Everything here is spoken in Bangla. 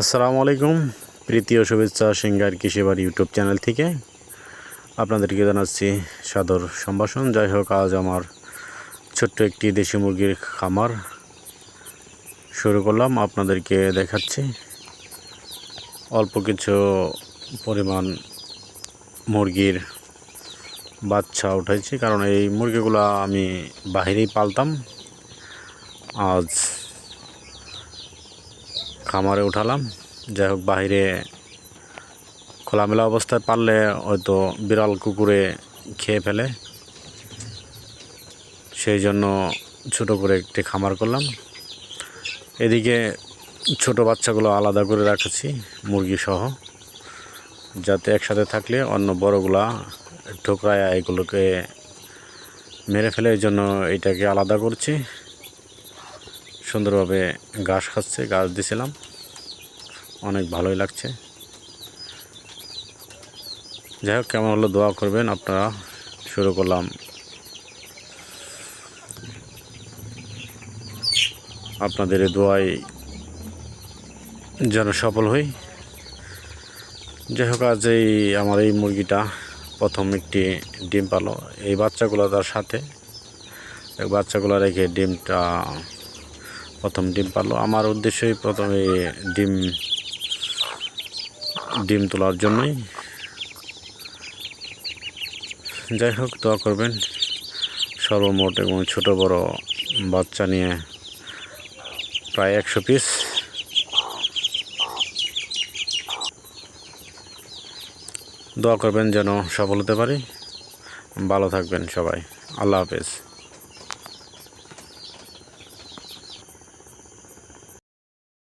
আসসালামু আলাইকুম। প্রীতি ও শুভেচ্ছা সিঙ্গার কৃষিবার ইউটিউব চ্যানেল থেকে আপনাদেরকে জানাচ্ছি সাদর সম্ভাষণ। যাই হোক, আজ আমার ছোট্ট একটি দেশি মুরগির খামার শুরু করলাম, আপনাদেরকে দেখাচ্ছি। অল্প কিছু পরিমাণ মুরগির বাচ্চা উঠাইছি, কারণ এই মুরগিগুলো আমি বাহিরেই পালতাম, আজ খামারে উঠালাম। যাই হোক, বাহিরে খোলামেলা অবস্থায় পারলে হয়তো বিড়াল কুকুরে খেয়ে ফেলে, সেই জন্য ছোট করে একটি খামার করলাম। এদিকে ছোট বাচ্চাগুলো আলাদা করে রাখছি মুরগি সহ, যাতে একসাথে থাকলে অন্য বড়গুলা ঠোকরায় এগুলোকে মেরে ফেলে। এই জন্য এটাকে আলাদা করছি। সুন্দরভাবে ঘাস খাচ্ছে, ঘাস দিছিলাম, অনেক ভালোই লাগছে। যাই হোক, কেমন হলো দোয়া করবেন আপনারা। শুরু করলাম, আপনাদের দোয়ায় যেন সফল হই। যাই হোক, আজ আমার এই মুরগিটা প্রথম একটি ডিম পালো। এই বাচ্চাগুলো তার সাথে বাচ্চাগুলো রেখে ডিমটা প্রথম ডিম পারলো। আমার উদ্দেশ্যই প্রথমে ডিম তোলার জন্যই। যাই হোক, দোয়া করবেন। সর্বমোট এবং ছোট বড় বাচ্চা নিয়ে প্রায় 100 পিস। দোয়া করবেন যেন সফল হতে পারি। ভালো থাকবেন সবাই। আল্লাহ হাফেজ।